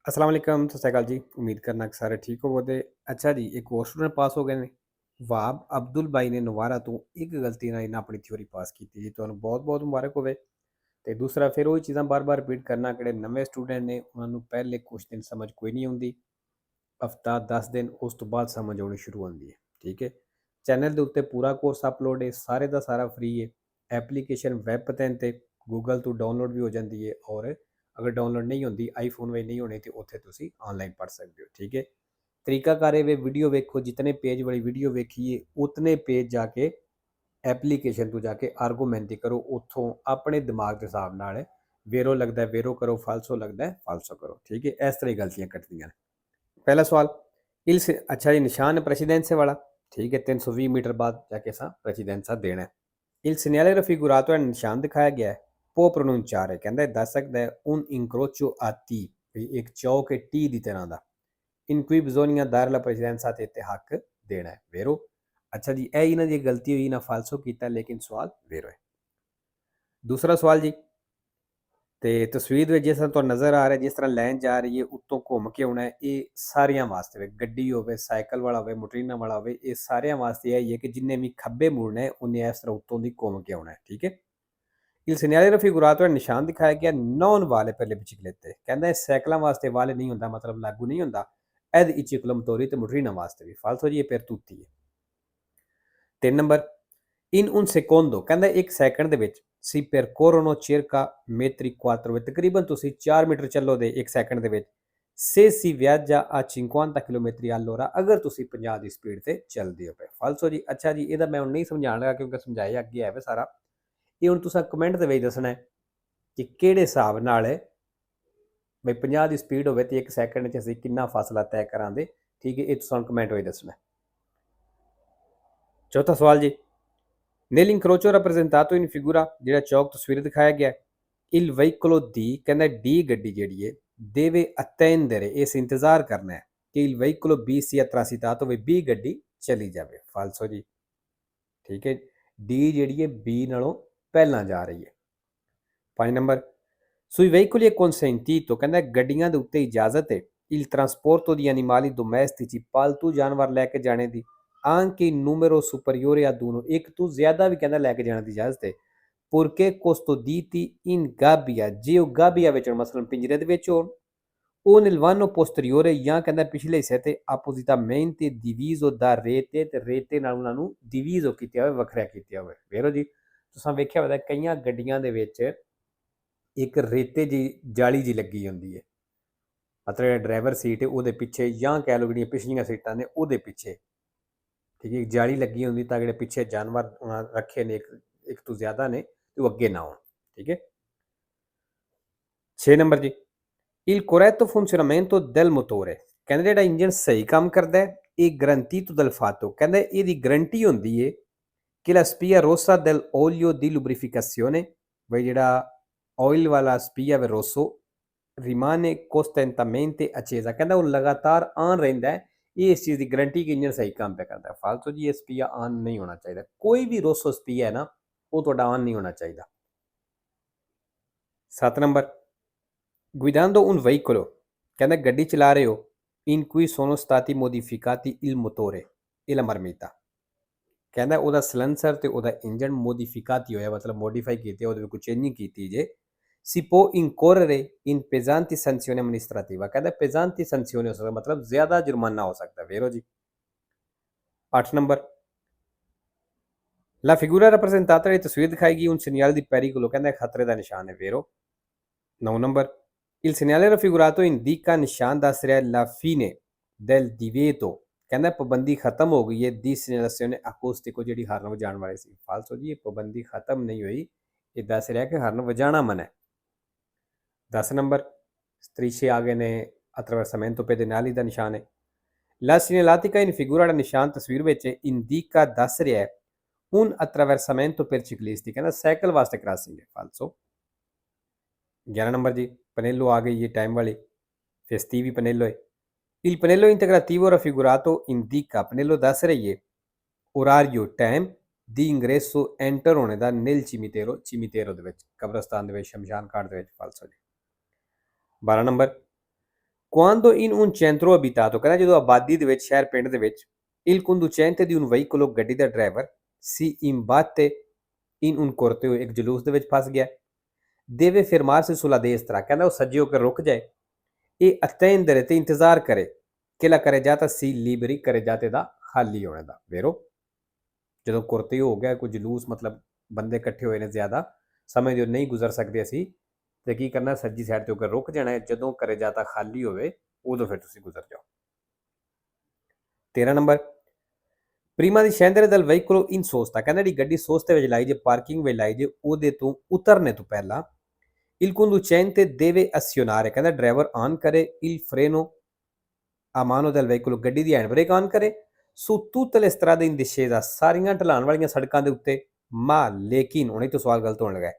अस्सलाम वालेकुम, सत श्री अकाल जी। उम्मीद करना कि ਸਾਰੇ ਠੀਕ ਹੋਵੋਗੇ। ਅੱਛਾ ਜੀ, ਇੱਕ ਹੋਰ ਸਟੂਡੈਂਟ ਪਾਸ ਹੋ ਗਏ ਨੇ। ਵਾਬ ਅਬਦੁਲ ਬਾਈ ਨੇ ਨਵਾਰਾ ਤੋਂ ਇੱਕ ਗਲਤੀ ਨਾਲ ਇਹਨਾਂ ਆਪਣੀ ਥਿਊਰੀ ਪਾਸ ਕੀਤੀ ਜੀ। ਤੁਹਾਨੂੰ ਬਹੁਤ ਬਹੁਤ ਮੁਬਾਰਕ ਹੋਵੇ। ਤੇ ਦੂਸਰਾ ਫਿਰ ਉਹੀ ਚੀਜ਼ਾਂ ਬਾਰ-ਬਾਰ ਰਿਪੀਟ ਕਰਨਾ। ਕਿਹੜੇ ਨਵੇਂ ਸਟੂਡੈਂਟ ਨੇ ਉਹਨਾਂ ਨੂੰ ਪਹਿਲੇ ਕੁਝ ਦਿਨ ਸਮਝ ਕੋਈ ਨਹੀਂ ਆਉਂਦੀ। ਹਫਤਾ 10 ਦਿਨ ਉਸ ਤੋਂ ਬਾਅਦ ਸਮਝ ਆਉਣੀ ਸ਼ੁਰੂ ਹੁੰਦੀ ਹੈ। ਠੀਕ ਹੈ। ਚੈਨਲ ਦੇ ਉੱਤੇ ਪੂਰਾ ਕੋਰਸ ਅਪਲੋਡ ਹੈ, ਸਾਰੇ ਦਾ ਸਾਰਾ ਫ੍ਰੀ ਹੈ। ਐਪਲੀਕੇਸ਼ਨ ਵੈਬ ਪਤਨ ਤੇ ਗੂਗਲ ਤੋਂ ਡਾਊਨਲੋਡ ਵੀ ਹੋ ਜਾਂਦੀ ਹੈ। ਔਰ ਅਗਰ ਡਾਊਨਲੋਡ ਨਹੀਂ ਹੁੰਦੀ ਆਈਫੋਨ ਵਿੱਚ ਨਹੀਂ ਹੋਣੀ ਤੇ ਉੱਥੇ ਤੁਸੀਂ ਆਨਲਾਈਨ ਪੜ੍ਹ ਸਕਦੇ ਹੋ। ਠੀਕ ਹੈ। ਤਰੀਕਾਕਾਰ ਇਹ ਵੀਡੀਓ ਵੇਖੋ, ਜਿਤਨੇ ਪੇਜ ਵਾਲੀ ਵੀਡੀਓ ਵੇਖੀਏ ਉਤਨੇ ਪੇਜ ਜਾ ਕੇ ਐਪਲੀਕੇਸ਼ਨ ਤੋਂ ਜਾ ਕੇ ਆਰਗੂਮੈਂਟ ਕਰੋ। ਉੱਥੋਂ ਆਪਣੇ ਦਿਮਾਗ ਦੇ ਹਿਸਾਬ ਨਾਲ ਵੇਰੋ ਲੱਗਦਾ ਵੇਰੋ ਕਰੋ, ਫਾਲਸੋ ਲੱਗਦਾ ਫਾਲਸੋ ਕਰੋ। ਠੀਕ ਹੈ। ਇਸ ਤਰ੍ਹਾਂ ਹੀ ਗਲਤੀਆਂ ਕੱਟਦੀਆਂ ਨੇ। पहला सवाल अच्छा जी, निशान है प्रेसिडेंस वाला। ठीक है। 320 मीटर बाद जाके असा प्रेसिडेंसा देना है। इल सिग्नale raffigurato है निशान दिखाया गया है। पो pronunciare कहता है दस सकता है un incrocio a T, एक चौक है टी की तरह का। इन cui bisogna dare la presidenza ते हक देना है। वेरो। अच्छा जी, यह इन्हों की गलती हुई, इन्हें फालसो किया, लेकिन सवाल वेरो है। दूसरा सवाल जी, ਤੇ ਤਸਵੀਰ ਵਿੱਚ ਜਿਸ ਤਰ੍ਹਾਂ ਤੁਹਾਨੂੰ ਨਜ਼ਰ ਆ ਰਿਹਾ, ਜਿਸ ਤਰ੍ਹਾਂ ਲਾਈਨ ਜਾ ਰਹੀ ਹੈ ਉੱਤੋਂ ਘੁੰਮ ਕੇ ਆਉਣਾ ਹੈ। ਇਹ ਸਾਰਿਆਂ ਵਾਸਤੇ, ਗੱਡੀ ਹੋਵੇ, ਸਾਈਕਲ ਵਾਲਾ ਹੋਵੇ, ਮੋਟਰੀਨਾ ਵਾਲਾ ਹੋਵੇ, ਇਹ ਸਾਰਿਆਂ ਵਾਸਤੇ ਇਹ ਹੀ ਹੈ ਕਿ ਜਿੰਨੇ ਵੀ ਖੱਬੇ ਮੁੜਨਾ ਹੈ ਉਹਨੇ ਇਸ ਤਰ੍ਹਾਂ ਉੱਤੋਂ ਦੀ ਘੁੰਮ ਕੇ ਆਉਣਾ ਹੈ। ਠੀਕ ਹੈ। il segnale raffigurato है ਨਿਸ਼ਾਨ ਦਿਖਾਇਆ ਗਿਆ ਨੌਨ ਵਾਲੇ ਪਹਿਲੇ biciclette। ਕਹਿੰਦਾ ਸਾਈਕਲਾਂ ਵਾਸਤੇ ਵਾਲੇ ਨਹੀਂ ਹੁੰਦਾ, ਮਤਲਬ ਲਾਗੂ ਨਹੀਂ ਹੁੰਦਾ। ਇਹਦੇ il ciclomotori ਤੇ ਮੋਟਰੀਨਾ ਵਾਸਤੇ ਵੀ ਫਾਲਸੋ ਜੀ, ਇਹ per tutti ਹੈ। 3 ਨੰਬਰ, in un secondo ਕਹਿੰਦਾ 1 ਸੈਕਿੰਡ ਦੇ ਵਿੱਚ si percorrono circa metri quattro, ਤਕਰੀਬਨ ਤੁਸੀਂ 4 ਮੀਟਰ ਚੱਲੋਗੇ 1 ਸੈਕਿੰਡ ਦੇ ਵਿੱਚ। se si viaggia a 50 km all'ora, ਅਗਰ ਤੁਸੀਂ 50 ਦੀ ਸਪੀਡ ਤੇ ਚੱਲਦੇ ਹੋ ਪਏ। ਫਾਲਸੋ ਜੀ। ਅੱਛਾ ਜੀ, ਇਹਦਾ ਮੈਂ ਹੁਣ ਨਹੀਂ ਸਮਝਾਣ ਲੱਗਾ ਕਿਉਂਕਿ ਸਮਝਾਇਆ ਅੱਗੇ ਹੈ ਸਾਰਾ। ਇਹ ਹੁਣ ਤੁਸੀਂ ਕਮੈਂਟ ਦੇ ਵਿੱਚ ਦੱਸਣਾ ਹੈ ਕਿ ਕਿਹੜੇ ਹਿਸਾਬ ਨਾਲ ਬਈ 50 ਦੀ ਸਪੀਡ ਹੋਵੇ ਤੇ 1 ਸੈਕਿੰਡ 'ਚ ਅਸੀਂ ਕਿੰਨਾ ਫਾਸਲਾ ਤੈਅ ਕਰਾਂਗੇ। ਠੀਕ ਹੈ। ਇਹ ਤੁਸੀਂ ਕਮੈਂਟ ਵਿੱਚ ਦੱਸਣਾ। ਚੌਥਾ ਸਵਾਲ ਜੀ, nell'incrocio rappresentato in figura, ਜਿਹੜਾ ਚੌਕ ਤਸਵੀਰ ਦਿਖਾਇਆ ਗਿਆ, il veicolo D ਕਹਿੰਦਾ D ਗੱਡੀ ਜਿਹੜੀ ਹੈ deve attendere, ਇਸ ਇੰਤਜ਼ਾਰ ਕਰਨਾ ਹੈ ਕਿ il veicolo B sia transitato, ਵੀ B ਗੱਡੀ ਚਲੀ ਜਾਵੇ। ਫਾਲਸੋ ਜੀ। ਠੀਕ ਹੈ। D ਜਿਹੜੀ ਹੈ B ਨਾਲੋਂ ਪਹਿਲਾਂ ਜਾ ਰਹੀ ਹੈ। 5 ਨੰਬਰ, sui veicoli è consentito ਕਹਿੰਦਾ ਗੱਡੀਆਂ ਦੇ ਉੱਤੇ ਇਜਾਜ਼ਤ ਹੈ il trasporto di animali domestici, ਪਾਲਤੂ ਜਾਨਵਰ ਲੈ ਕੇ ਜਾਣੇ ਦੀ, anche in numero superiore ad uno, ਇੱਕ ਤੋਂ ਜ਼ਿਆਦਾ ਵੀ ਕਹਿੰਦਾ ਲੈ ਕੇ ਜਾਣ ਦੀ ਇਜਾਜ਼ਤ ਹੈ। purché custoditi in gabbia, ਜੇ ਉਹ ਗਾਬੀਆ ਵਿੱਚ ਮਸਲਨ ਪਿੰਜਰੇ ਦੇ ਵਿੱਚ ਹੋਣ। ਉਹ nel vano posteriore, ਜਾਂ ਕਹਿੰਦਾ ਪਿਛਲੇ ਹਿੱਸੇ ਤੇ appositamente diviso da rete, ਤੇ ਰੇਤੇ ਨਾਲ ਉਹਨਾਂ ਨੂੰ diviso ਕੀਤਾ ਹੋਵੇ, ਵੱਖਰਾ ਕੀਤਾ ਹੋਵੇ। ਵੇਖੋ ਜੀ, ਤੁਸੀਂ ਵੇਖਿਆ ਹੋਵੇ ਕਈਆਂ ਗੱਡੀਆਂ ਦੇ ਵਿੱਚ ਇੱਕ ਰੇਤੇ ਜੀ ਜਾਲੀ ਜੀ ਲੱਗੀ ਹੁੰਦੀ ਹੈ, ਮਤਲਬ ਜਿਹੜਾ ਡਰਾਈਵਰ ਸੀਟ ਹੈ ਉਹਦੇ ਪਿੱਛੇ, ਜਾਂ ਕਹਿ ਲਓ ਜਿਹੜੀਆਂ ਪਿਛਲੀਆਂ ਸੀਟਾਂ ਨੇ ਉਹਦੇ ਪਿੱਛੇ। ਠੀਕ ਹੈ। ਜਾਲੀ ਲੱਗੀ ਹੁੰਦੀ ਤਾਂ ਜਿਹੜੇ ਪਿੱਛੇ ਜਾਨਵਰ ਰੱਖੇ ਨੇ ਇੱਕ ਤੋਂ ਜ਼ਿਆਦਾ ਨੇ ਤੇ ਉਹ ਅੱਗੇ ਨਾ ਆਉਣ। ਠੀਕ ਹੈ। 6 ਨੰਬਰ ਜੀ, il corretto funzionamento del motore ਕਹਿੰਦੇ ਜਿਹੜਾ ਇੰਜਨ ਸਹੀ ਕੰਮ ਕਰਦਾ ਹੈ ਇਹ garantito dal fatto, ਕਹਿੰਦਾ ਇਹਦੀ ਗਰੰਟੀ ਹੁੰਦੀ ਹੈ ਕਿ la spia rossa dell'olio di lubrificazione, ਬਈ ਜਿਹੜਾ ਆਇਲ ਵਾਲਾ ਸਪੀਆ ਵੇ ਰੋਸੋ rimane costantemente accesa, ਕਹਿੰਦਾ ਉਹ ਲਗਾਤਾਰ ਆਨ ਰਹਿੰਦਾ ਹੈ। ਇਹ ਇਸ ਚੀਜ਼ ਦੀ ਗਰੰਟੀ ਕਿ ਇੰਜਨ ਸਹੀ ਕੰਮ ਪਿਆ ਕਰਦਾ। ਫਾਲਤੂ ਜੀ, ਇਹ ਸਪੀਆ ਆਨ ਨਹੀਂ ਹੋਣਾ ਚਾਹੀਦਾ। ਕੋਈ ਵੀ ਰੋਸੋ ਸਪੀਆ ਹੈ ਨਾ, ਉਹ ਤੁਹਾਡਾ ਆਨ ਨਹੀਂ ਹੋਣਾ ਚਾਹੀਦਾ। 7 ਨੰਬਰ, guidando un veicolo ਕਹਿੰਦਾ ਗੱਡੀ ਚਲਾ ਰਹੇ ਹੋ in cui sono stati modificati il motore e la marmita, ਕਹਿੰਦਾ ਉਹਦਾ ਸਲੈਂਸਰ ਤੇ ਉਹਦਾ ਇੰਜਨ ਮੋਡੀਫਿਕਾਤੀ ਹੋਇਆ, ਮਤਲਬ ਮੋਡੀਫਾਈ ਕੀਤੇ, ਉਹਦੇ ਵਿੱਚ ਕੋਈ ਚੇਂਜਿੰਗ ਕੀਤੀ ਜੇ। si può incorrere in pesanti sanzioni amministrativa, ਕਹਿੰਦਾ pesanti sanzioni ਹੋ ਸਕਦਾ, ਮਤਲਬ ਜ਼ਿਆਦਾ ਜੁਰਮਾਨਾ ਹੋ ਸਕਦਾ। ਵੇਰੋ ਜੀ। 8 ਨੰਬਰ, la figura rappresentata, ਜਿਹੜੀ ਤਸਵੀਰ ਦਿਖਾਈ ਗਈ un segnale di pericolo, ਕਹਿੰਦਾ ਖਤਰੇ ਦਾ ਨਿਸ਼ਾਨ ਹੈ। ਵੇਰੋ। 9 number, il segnale raffigurato indica, ਨਿਸ਼ਾਨ ਦੱਸ ਰਿਹਾ la fine del divieto, ਕਹਿੰਦਾ ਪਾਬੰਦੀ ਖਤਮ ਹੋ ਗਈ ਹੈ ਦੀ segnalazione acustico, ਜਿਹੜੀ ਹਾਰਨ ਵਜਾਉਣ ਵਾਲੀ ਸੀ। ਫਾਲਸੋ ਜੀ, ਇਹ ਪਾਬੰਦੀ ਖਤਮ ਨਹੀਂ ਹੋਈ, ਇਹ ਦੱਸ ਰਿਹਾ ਕਿ ਹਾਰਨ ਵਜਾਣਾ ਮਨਾ ਹੈ। 10 ਨੰਬਰ, strisce ਆ ਗਏ ਨੇ, attraversamento pedonali ਦਾ ਨਿਸ਼ਾਨ ਹੈ। la segnaletica in figura, ਦਾ ਨਿਸ਼ਾਨ ਤਸਵੀਰ ਵਿੱਚ indica ਦੱਸ ਰਿਹਾ ਹੈ un attraversamento per ciclisti, ਕਹਿੰਦਾ ਸਾਈਕਲ ਵਾਸਤੇ ਕ੍ਰਾਸਿੰਗ ਹੈ। ਫਾਲਸੋ। 11 ਨੰਬਰ ਜੀ, ਪਨੇਲੋ ਆ ਗਈ ਇਹ ਟਾਈਮ ਵਾਲੀ, ਫੈਸਟੀਵੀ ਪਨੇਲੋ ਹੈ। il pannello integrativo raffigurato indica, ਪਨੇਲੋ ਦੱਸ ਰਹੀ ਹੈ orario, ਟਾਈਮ ਦੀ ingresso, ਐਂਟਰ ਹੋਣੇ ਦਾ nel cimitero, cimitero ਦੇ ਵਿੱਚ, ਕਬਰਸਤਾਨ ਦੇ ਵਿੱਚ, ਸ਼ਮਸ਼ਾਨ ਘਾਟ ਦੇ ਵਿੱਚ। ਫਾਲਸੋ ਜੀ। 12 number, Quando in un centro abitato, ਕਹਿੰਦਾ ਜਦੋਂ ਆਬਾਦੀ ਦੇ ਵਿੱਚ ਸ਼ਹਿਰ ਪਿੰਡ ਦੇ ਵਿੱਚ il conducente di un veicolo ਗੱਡੀ ਦਾ driver si imbatte in un corteo ਇੱਕ ਜਲੂਸ ਦੇ ਵਿੱਚ ਫਸ ਗਿਆ deve fermarsi sulla destra ਕਹਿੰਦਾ ਉਹ ਸੱਜੇ ਹੋ ਕੇ ਰੁਕ ਜਾਏ e attendere ਤੇ ਇੰਤਜ਼ਾਰ ਕਰੇ che la carreggiata si liberi carreggiate ਦਾ ਖਾਲੀ ਹੋਣੇ ਦਾ vero ਜਦੋਂ ਕੁਰਤੇ ਹੋ ਗਿਆ ਕੋਈ ਜਲੂਸ ਮਤਲਬ ਬੰਦੇ ਇਕੱਠੇ ਹੋਏ ਨੇ ਜ਼ਿਆਦਾ ਸਮੇਂ ਜੋ ਨਹੀਂ ਗੁਜ਼ਰ ਸਕਦੇ ਅਸੀਂ ਤੇ ਕੀ ਕਰਨਾ ਸੱਜੀ ਸਾਈਡ ਤੇ ਹੋ ਕੇ ਰੁਕ ਜਾਣਾ ਹੈ ਜਦੋਂ carreggiata ਖਾਲੀ ਹੋਵੇ ਉਦੋਂ ਫਿਰ ਤੁਸੀਂ ਗੁਜ਼ਰ ਜਾਓ 13 number prima di scendere dal veicolo in sosta ਕਹਿੰਦਾ ਜਿਹੜੀ ਗੱਡੀ ਸੋਸਤੇ ਵਿੱਚ ਲਾਈ ਜੇ ਪਾਰਕਿੰਗ ਵਿੱਚ ਲਾਈ ਜੇ ਉਹਦੇ ਤੋਂ ਉਤਰਨੇ ਤੋਂ ਪਹਿਲਾਂ il conducente deve azionare ਕਹਿੰਦਾ ਡਰਾਈਵਰ ਆਨ ਕਰੇ il freno a mano del veicolo ਗੱਡੀ ਦੀ ਹੈਂਡ ਬ੍ਰੇਕ ਆਨ ਕਰੇ su tutte le strade in discesa ਸਾਰੀਆਂ ਢਲਾਣ ਵਾਲੀਆਂ ਸੜਕਾਂ ਦੇ ਉੱਤੇ ma ਲੇਕਿਨ ਹੁਣੇ ਤੋਂ ਸਵਾਲ ਗਲਤ ਹੋਣ ਲੱਗਾ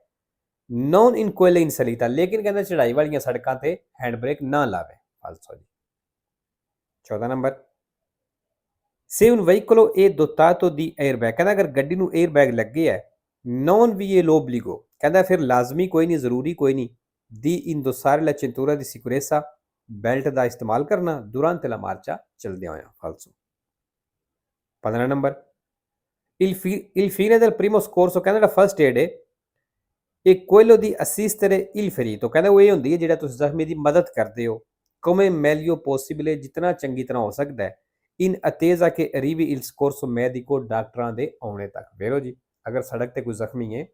non in quelle in salita ਲੇਕਿਨ ਕਹਿੰਦਾ ਚੜਾਈ ਵਾਲੀਆਂ ਸੜਕਾਂ ਤੇ ਹੈਂਡ ਬ੍ਰੇਕ ਨਾ ਲਾਵੇ ਫਾਲਸੋ ਜੀ 14 number se un veicolo è dotato di airbag ਕਹਿੰਦਾ ਅਗਰ ਗੱਡੀ ਨੂੰ 에ਅਰਬੈਗ ਲੱਗੇ ਹੈ non vi è l'obbligo ਕਹਿੰਦਾ ਫਿਰ ਲਾਜ਼ਮੀ ਕੋਈ ਨਹੀਂ ਜ਼ਰੂਰੀ ਕੋਈ ਨਹੀਂ di indossare la cintura di sicurezza belt ਦਾ ਇਸਤੇਮਾਲ ਕਰਨਾ durante la marcia ਚਲਦਿਆਂ ਹੋਇਆਂ ਫਾਲਸੋ 15 number il fine del primo scorso ਕਹਿੰਦਾ ਜਿਹੜਾ ਫਸਟ ਏਡ ਹੈ ਇਹ quello di assistere il ferito ਕਹਿੰਦਾ ਉਹ ਇਹ ਹੁੰਦੀ ਹੈ ਜਿਹੜਾ ਤੁਸੀਂ ਜ਼ਖਮੀ ਦੀ ਮਦਦ ਕਰਦੇ ਹੋ come meglio possibile ਜਿਤਨਾ ਚੰਗੀ ਤਰ੍ਹਾਂ ਹੋ ਸਕਦਾ ਹੈ in attesa che arrivi il soccorso medico ਡਾਕਟਰਾਂ ਦੇ ਆਉਣੇ ਤੱਕ ਵੇਰੋ ਜੀ ਅਗਰ ਸੜਕ ਤੇ ਕੋਈ ਜ਼ਖਮੀ ਹੈ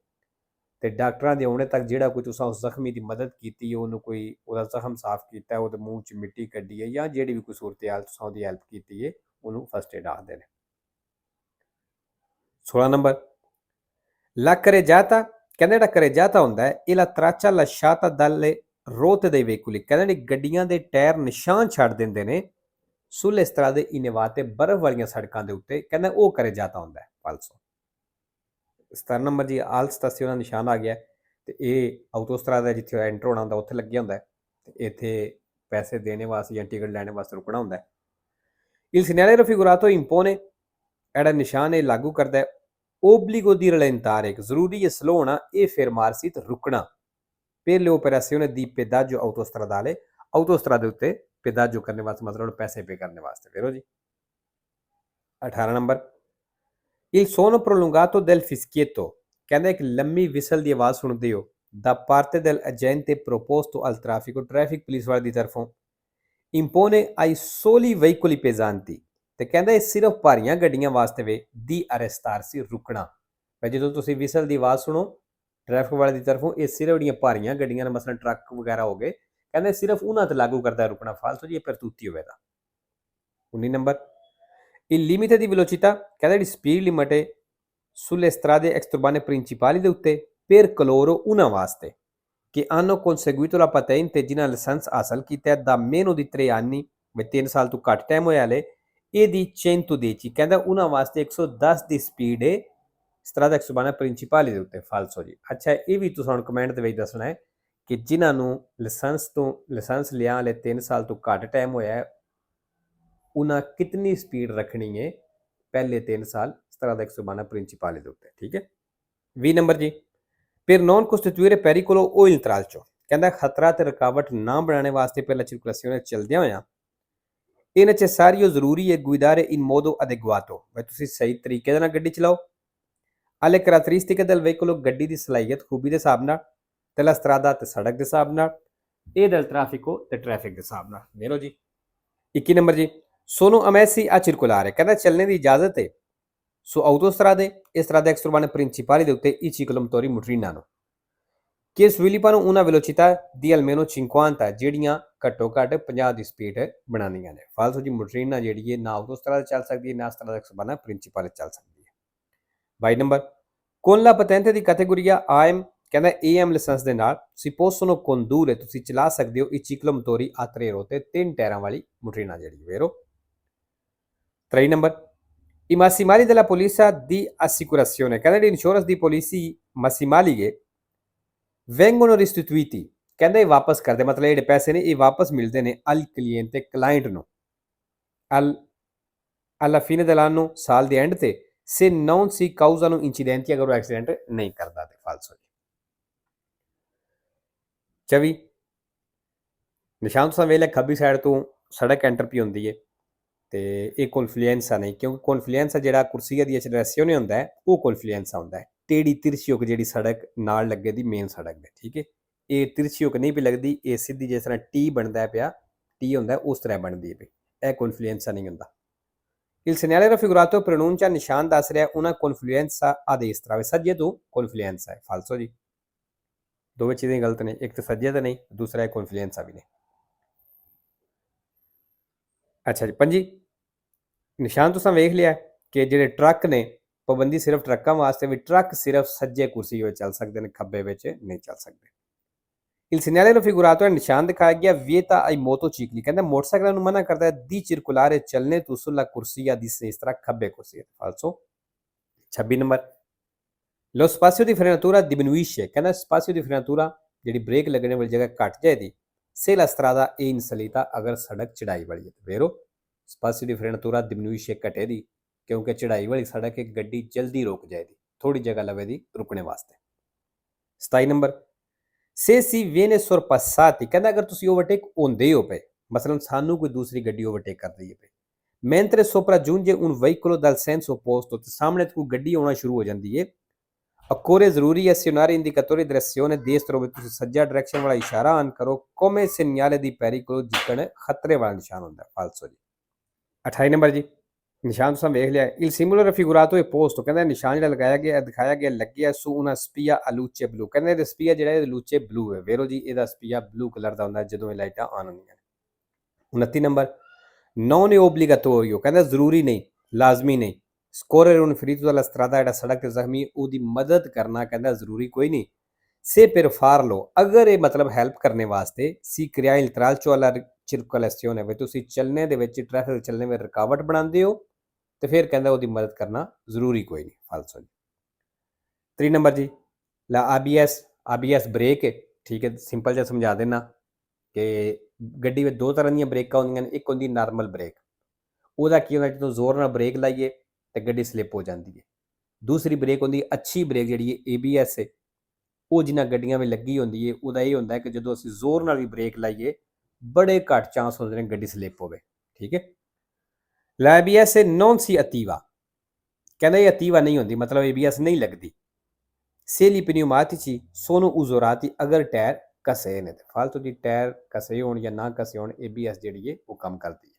ਤੇ ਡਾਕਟਰਾਂ ਦੇ ਆਉਣੇ ਤੱਕ ਜਿਹੜਾ ਕੋਈ ਤੁਸੀਂ ਉਸ ਜ਼ਖਮੀ ਦੀ ਮਦਦ ਕੀਤੀ ਹੈ ਉਹਨੂੰ ਕੋਈ ਉਹਦਾ ਜ਼ਖਮ ਸਾਫ਼ ਕੀਤਾ ਉਹਦੇ ਮੂੰਹ 'ਚ ਮਿੱਟੀ ਕੱਢੀ ਹੈ ਜਾਂ ਜਿਹੜੀ ਵੀ ਕੋਈ ਸੂਰਤ-ਹਾਲ ਤੁਸੀਂ ਉਹਦੀ ਹੈਲਪ ਕੀਤੀ ਹੈ ਉਹਨੂੰ ਫਸਟ ਏਡ ਆਖਦੇ ਨੇ 16 ਨੰਬਰ la carreggiata ਕਹਿੰਦਾ ਜਿਹੜਾ carreggiata ਹੁੰਦਾ ਹੈ ਇਹ la traccia lasciata dalle ruote dei veicoli ਕਹਿੰਦਾ ਜਿਹੜੀ ਗੱਡੀਆਂ ਦੇ ਟਾਇਰ ਨਿਸ਼ਾਨ ਛੱਡ ਦਿੰਦੇ ਨੇ sulle strade innevate ਬਰਫ਼ ਵਾਲੀਆਂ ਸੜਕਾਂ ਦੇ ਉੱਤੇ ਕਹਿੰਦਾ ਉਹ carreggiata ਹੁੰਦਾ ਹੈ ਫਾਲਸੋ 17 ਨੰਬਰ ਜੀ ਆਲ ਸਟੇਸ਼ਨ ਦਾ ਨਿਸ਼ਾਨ ਆ ਗਿਆ ਤੇ ਇਹ ਆਟੋਸਟਰਾਦਾ ਜਿੱਥੇ ਐਂਟਰ ਹੋਣਾ ਹੁੰਦਾ ਉੱਥੇ ਲੱਗਿਆ ਹੁੰਦਾ ਤੇ ਇੱਥੇ ਪੈਸੇ ਦੇਣੇ ਵਾਸਤੇ ਜਾਂ ਟਿਕਟ ਲੈਣੇ ਵਾਸਤੇ ਰੁਕਣਾ ਹੁੰਦਾ il segnale raffigurato impone ਜਿਹੜਾ ਨਿਸ਼ਾਨ ਇਹ ਲਾਗੂ ਕਰਦਾ ਹੈ obbligo di rallentare ਜ਼ਰੂਰੀ ਹੈ ਸਲੋ ਹੋਣਾ e fermarsi ਤੇ ਰੁਕਣਾ per le operazioni di pedaggio autostradale ਆਟੋਸਟਰਾਦੇ ਉੱਤੇ pedaggio ਕਰਨੇ ਵਾਸਤੇ ਮਤਲਬ ਪੈਸੇ ਪੇ ਕਰਨੇ ਵਾਸਤੇ ਵੇਰੋ ਜੀ 18 number il suono prolungato del fischietto ਕਹਿੰਦਾ ਇੱਕ ਲੰਮੀ ਵਿਸਲ ਦੀ ਆਵਾਜ਼ ਸੁਣਦੇ ਹੋ da parte del agente proposto al traffico traffic police ਵਾਲੇ ਦੀ ਤਰਫੋਂ impone ai soli veicoli pesanti ਤੇ ਕਹਿੰਦਾ ਇਹ ਸਿਰਫ ਭਾਰੀਆਂ ਗੱਡੀਆਂ ਵਾਸਤੇ ਵੇ di arrestarsi ਰੁਕਣਾ ਜਦੋਂ ਤੁਸੀਂ ਵਿਸਲ ਦੀ ਆਵਾਜ਼ ਸੁਣੋ ਟ੍ਰੈਫਿਕ ਵਾਲੇ ਦੀ ਤਰਫੋਂ ਇਹ ਸਿਰਫ ਜਿਹੜੀਆਂ ਭਾਰੀਆਂ ਗੱਡੀਆਂ ਨੇ ਮਸਲਨ ਟਰੱਕ ਵਗੈਰਾ ਹੋ ਗਏ ਕਹਿੰਦੇ ਸਿਰਫ ਉਹਨਾਂ ਤੇ ਲਾਗੂ ਕਰਦਾ ਰੁਕਣਾ ਫਾਲਤੂ ਜੀ per tutti ਹੋਵੇਗਾ 19 number il limite di velocità ਕਹਿੰਦਾ ਜਿਹੜੀ ਸਪੀਡ ਲਿਮਟ ਹੈ sulle strade extraurbane principali ਦੇ ਉੱਤੇ per coloro una ਵਾਸਤੇ che hanno conseguito la patente ਜਿਨ੍ਹਾਂ ਲਾਇਸੈਂਸ ਹਾਸਲ ਕੀਤਾ ਹੈ ਦਾ meno di 3 anni ਵਿੱਚ 3 ਸਾਲ ਤੋਂ ਘੱਟ ਟਾਈਮ ਹੋਇਆ ਹਲੇ ਇਹਦੀ 110 ਕਹਿੰਦਾ ਉਹਨਾਂ ਵਾਸਤੇ 110 ਦੀ ਸਪੀਡ ਹੈ strada extraurbane principali ਦੇ ਉੱਤੇ ਫਾਲਸੋ ਜੀ ਅੱਛਾ ਇਹ ਵੀ ਤੁਸੀਂ ਹੁਣ ਕਮੈਂਟ ਦੇ ਵਿੱਚ ਦੱਸਣਾ ਹੈ ਕਿ ਜਿਨ੍ਹਾਂ ਨੂੰ ਲਾਇਸੈਂਸ ਲਿਆ ਹਲੇ 3 ਸਾਲ ਤੋਂ ਘੱਟ ਟਾਈਮ ਹੋਇਆ ਹੈ ਉਹਨਾਂ ਕਿਤਨੀ ਸਪੀਡ ਰੱਖਣੀ ਹੈ ਪਹਿਲੇ 3 ਸਾਲ strada extraurbane principali ਦੇ ਉੱਤੇ ਠੀਕ ਹੈ 20 ਨੰਬਰ ਜੀ per non costituire pericolo o intralcio ਕਹਿੰਦਾ ਖਤਰਾ ਤੇ ਰੁਕਾਵਟ ਨਾ ਬਣਾਉਣੇ ਵਾਸਤੇ ਪਹਿਲਾਂ ਸਰਕੂਲੇਸ਼ਨ ਚੱਲਦਿਆਂ ਹੋਇਆਂ ਇਹ necessario ਜ਼ਰੂਰੀ ਹੈ guidare in modo adeguato ਵੀ ਤੁਸੀਂ ਸਹੀ ਤਰੀਕੇ ਦੇ ਨਾਲ ਗੱਡੀ ਚਲਾਓ alle caratteristiche del veicolo ਗੱਡੀ ਦੀ ਸਲਾਹੀਅਤ ਖੂਬੀ ਦੇ ਹਿਸਾਬ ਨਾਲ ਤੇ la strada ਤੇ ਸੜਕ ਦੇ ਹਿਸਾਬ ਨਾਲ e del traffico ਤੇ ਟ੍ਰੈਫਿਕ ਦੇ ਹਿਸਾਬ ਨਾਲ ਮੇਰੋ ਜੀ 21 ਨੰਬਰ ਜੀ sono ammessi a circolare ਕਹਿੰਦਾ ਚੱਲਣੇ ਦੀ ਇਜਾਜ਼ਤ ਹੈ su autostrade e strade extraurbane principali ਦੇ ਉੱਤੇ i ciclomotori motorinano che sviluppano una velocità di almeno 50 ਜਿਹੜੀਆਂ ਘੱਟੋ ਘੱਟ 50 ਦੀ ਸਪੀਡ ਬਣਾਉਂਦੀਆਂ ਨੇ ਫਾਲਤੂ ਜੀ ਮੋਟਰੀਨਾ ਜਿਹੜੀ ਹੈ ਨਾ ਆਟੋਸਟਰਾਦੇ ਚੱਲ ਸਕਦੀ ਹੈ ਨਾ strada extraurbane principale ਚੱਲ ਸਕਦੀ ਹੈ 22 number con la patente di categoria AM ਕਹਿੰਦਾ AM ਲਾਇਸੈਂਸ ਦੇ ਨਾਲ si possono condurre ਤੁਸੀਂ ਚਲਾ ਸਕਦੇ ਹੋ i ciclomotori a tre ruote 3 ਟਾਇਰਾਂ ਵਾਲੀ ਮੋਟਰੀਨਾ ਜਿਹੜੀ ਵੇਰੋ 23 number i massimali della polizia di assicurazione ਕਹਿੰਦਾ ਜਿਹੜੀ ਇੰਸ਼ੋਰੈਂਸ ਦੀ ਪਾਲਿਸੀ massimali ਹੈ vengono restituiti ਕਹਿੰਦਾ ਇਹ ਵਾਪਸ ਕਰਦੇ ਮਤਲਬ ਜਿਹੜੇ ਪੈਸੇ ਨੇ ਇਹ ਵਾਪਸ ਮਿਲਦੇ ਨੇ al cliente client ਨੂੰ alla fine dell'anno ਸਾਲ ਦੇ ਐਂਡ ਤੇ se non si causano incidenti ਅਗਰ ਉਹ ਐਕਸੀਡੈਂਟ ਨਹੀਂ ਕਰਦਾ ਤੇ ਫਾਲਸੋ 24 ਨਿਸ਼ਾਨ ਤੁਸੀਂ ਵੇਖ ਲਿਆ ਖੱਬੀ ਸਾਈਡ ਤੋਂ ਸੜਕ ਐਂਟਰ ਪਈ ਹੁੰਦੀ ਹੈ ਤੇ ਇਹ ਕੌਨਫਲੂਐਂਸ ਨਹੀਂ, ਕਿਉਂਕਿ ਕੌਨਫਲੂਐਂਸ ਜਿਹੜਾ ਕੁਰਸੀਆ ਦੀ ਰੈਸਿਓ ਨਹੀਂ ਹੁੰਦਾ ਉਹ ਕੌਨਫਲੂਐਂਸ ਹੁੰਦਾ ਹੈ। ਟੇੜੀ ਤਿਰਛੀ ਹੋ ਕੇ ਜਿਹੜੀ ਸੜਕ ਨਾਲ ਲੱਗੇ ਦੀ ਮੇਨ ਸੜਕ ਦੇ, ਠੀਕ ਹੈ। ਇਹ ਤਿਰਛੀ ਹੋ ਕੇ ਨਹੀਂ ਵੀ ਲੱਗਦੀ, ਇਹ ਸਿੱਧੀ ਜਿਸ ਤਰ੍ਹਾਂ ਟੀ ਬਣਦਾ ਪਿਆ, ਟੀ ਹੁੰਦਾ ਉਸ ਤਰ੍ਹਾਂ ਬਣਦੀ ਹੈ, ਇਹ ਕੌਨਫਲੂਐਂਸ ਨਹੀਂ ਹੁੰਦਾ। Il segnale raffigurato pronuncia ਨਿਸ਼ਾਨ ਦੱਸ ਰਿਹਾ una confluenza a destra, ਸੱਜੇ ਤੋਂ confluenza ਹੈ, ਫਾਲਸੋ ਜੀ। ਦੋਵੇਂ ਚੀਜ਼ਾਂ ਗਲਤ ਨੇ, ਇੱਕ ਤਾਂ ਸੱਜੇ ਤਾਂ ਨਹੀਂ, ਦੂਸਰਾ ਹੈ confluenza ਵੀ ਨਹੀਂ। ਅੱਛਾ ਜੀ ਪੰਜੀ, ਨਿਸ਼ਾਨ ਤੁਸੀਂ ਵੇਖ ਲਿਆ ਕਿ ਜਿਹੜੇ ਟਰੱਕ ਨੇ ਪਾਬੰਦੀ ਸਿਰਫ ਟਰੱਕਾਂ ਵਾਸਤੇ ਵੀ, ਟਰੱਕ ਸਿਰਫ ਸੱਜੇ ਕੁਰਸੀ ਵਿੱਚ ਚੱਲ ਸਕਦੇ ਨੇ, ਖੱਬੇ ਵਿੱਚ ਨਹੀਂ ਚੱਲ ਸਕਦੇ। Il segnale raffigurato ਹੈ ਨਿਸ਼ਾਨ ਦਿਖਾਇਆ ਗਿਆ vieta ai motocicli, ਕਹਿੰਦਾ ਮੋਟਰਸਾਈਕਲਾਂ ਨੂੰ ਮਨਾ ਕਰਦਾ ਹੈ di circolare ਚੱਲਣੇ ਤੋਂ sulla corsia di sinistra, ਖੱਬੇ ਕੁਰਸੀ, ਫਾਲਸੋ। 26 number, lo spazio di frenatura diminuisce, ਕਹਿੰਦਾ spazio di frenatura ਜਿਹੜੀ ਬ੍ਰੇਕ ਲੱਗਣੇ ਵਾਲੀ ਜਗ੍ਹਾ ਘਟ ਜਾਏਗੀ se la strada è in salita, ਅਗਰ ਸੜਕ ਚੜਾਈ ਵਾਲੀ ਹੈ। ਵੇਰੋ spazio di frenatura diminuisce ਘਟੇਗੀ ਕਿਉਂਕਿ ਚੜਾਈ ਵਾਲੀ ਸੜਕ ਇੱਕ ਗੱਡੀ ਜਲਦੀ ਰੁਕ ਜਾਏਗੀ, ਥੋੜੀ ਜਗ੍ਹਾ ਲਵੇਗੀ ਰੁਕਣੇ ਵਾਸਤੇ। 27 number, se si viene sorpassati, ਕਹਿੰਦਾ ਅਗਰ ਤੁਸੀਂ ਓਵਰਟੇਕ ਹੁੰਦੇ ਹੋ ਪਏ, ਮਸਲਨ ਸਾਨੂੰ ਕੋਈ ਦੂਸਰੀ ਗੱਡੀ ਓਵਰਟੇਕ ਕਰ ਰਹੀ ਹੈ ਪਈ, mentre sopraggiunge un veicolo dal senso opposto, ਤੇ ਸਾਹਮਣੇ ਤੋਂ ਕੋਈ ਗੱਡੀ ਆਉਣਾ ਸ਼ੁਰੂ ਹੋ ਜਾਂਦੀ ਹੈ, occorre ਜ਼ਰੂਰੀ ਹੈ azionare indicatore di direzione destro, ਵੀ ਤੁਸੀਂ ਸੱਜਾ ਡਾਇਰੈਕਸ਼ਨ ਵਾਲਾ ਇਸ਼ਾਰਾ ਆਨ ਕਰੋ, come segnale di pericolo, ਜਿੱਕਣ ਖਤਰੇ ਵਾਲਾ ਨਿਸ਼ਾਨ ਹੁੰਦਾ, ਫਾਲਸੋ ਜੀ। 28 ਨੰਬਰ ਜੀ, ਨਿਸ਼ਾਨ ਤੁਸੀਂ ਵੇਖ ਲਿਆ il simbolo raffigurato è posto, ਕਹਿੰਦਾ ਨਿਸ਼ਾਨ ਜਿਹੜਾ ਲਗਾਇਆ ਗਿਆ ਦਿਖਾਇਆ ਗਿਆ ਲੱਗਿਆ su una spia a luce blu, ਕਹਿੰਦੇ ਇਹਦਾ ਸਪੀਆ ਜਿਹੜਾ ਇਹ luce blu ਹੈ। ਵੇਰੋ ਜੀ ਇਹਦਾ ਸਪੀਆ ਬਲੂ ਕਲਰ ਦਾ ਹੁੰਦਾ ਜਦੋਂ ਇਹ ਲਾਈਟਾਂ ਆਨ ਹੁੰਦੀਆਂ ਨੇ। 29 ਨੰਬਰ, non è obbligatorio, ਕਹਿੰਦਾ ਜ਼ਰੂਰੀ ਨਹੀਂ, ਲਾਜ਼ਮੀ ਨਹੀਂ, scorrere un ferito dalla strada, ਜਿਹੜਾ ਸੜਕ ਤੇ ਜ਼ਖਮੀ ਉਹਦੀ ਮਦਦ ਕਰਨਾ, ਕਹਿੰਦਾ ਜ਼ਰੂਰੀ ਕੋਈ ਨਹੀਂ। se per farlo, ਅਗਰ ਇਹ ਮਤਲਬ ਹੈਲਪ ਕਰਨੇ ਵਾਸਤੇ si crea il tralcio alla circolazione, ਵੀ ਤੁਸੀਂ ਚੱਲਣੇ ਦੇ ਵਿੱਚ ਟ੍ਰੈਫਿਕ ਚੱਲਣੇ ਵਿੱਚ ਰੁਕਾਵਟ ਬਣਾਉਂਦੇ ਹੋ ਤੇ ਫਿਰ ਕਹਿੰਦਾ ਉਹਦੀ ਮਦਦ ਕਰਨਾ ਜ਼ਰੂਰੀ ਕੋਈ ਨਹੀਂ, ਫਾਲਸੋ ਜੀ। 3 ਨੰਬਰ ਜੀ, ਲਾ ABS ਬ੍ਰੇਕ ਹੈ, ਠੀਕ ਹੈ। ਸਿੰਪਲ ਜਿਹਾ ਸਮਝਾ ਦੇਣਾ ਕਿ ਗੱਡੀ ਵਿੱਚ ਦੋ ਤਰ੍ਹਾਂ ਦੀਆਂ ਬ੍ਰੇਕਾਂ ਹੁੰਦੀਆਂ ਨੇ, ਇੱਕ ਹੁੰਦੀ ਨਾਰਮਲ ਬ੍ਰੇਕ, ਉਹਦਾ ਕੀ ਹੁੰਦਾ ਜਦੋਂ ਜ਼ੋਰ ਨਾਲ ਬ੍ਰੇਕ ਲਾਈਏ ਤੇ ਗੱਡੀ ਸਲਿੱਪ ਹੋ ਜਾਂਦੀ ਹੈ। ਦੂਸਰੀ ਬ੍ਰੇਕ ਹੁੰਦੀ ਅੱਛੀ ਬ੍ਰੇਕ ਜਿਹੜੀ ਹੈ ABS ਹੈ, ਉਹ ਜਿਨ੍ਹਾਂ ਗੱਡੀਆਂ ਵਿੱਚ ਲੱਗੀ ਹੁੰਦੀ ਹੈ, ਉਹਦਾ ਇਹ ਹੁੰਦਾ ਕਿ ਜਦੋਂ ਅਸੀਂ ਜ਼ੋਰ ਨਾਲ ਵੀ ਬ੍ਰੇਕ ਲਾਈਏ ਬੜੇ ਘੱਟ ਚਾਂਸ ਹੁੰਦੇ ਨੇ ਗੱਡੀ ਸਲਿੱਪ ਹੋਵੇ, ਠੀਕ ਹੈ। l'ABS non si attiva, ਕਹਿੰਦਾ ਇਹ attiva ਨਹੀਂ ਹੁੰਦੀ, ਮਤਲਬ ABS ਨਹੀਂ ਲੱਗਦੀ। se gli pneumatici sono usurati, ਅਗਰ ਟਾਇਰ ਕਸੇ ਨੇ, ਫਾਲਤੂ ਦੀ ਟਾਇਰ ਕਸੇ ਹੋਣ ਜਾਂ ਨਾ ਕਸੇ ਹੋਣ ABS ਜਿਹੜੀ ਹੈ ਉਹ ਕੰਮ ਕਰਦੀ ਹੈ।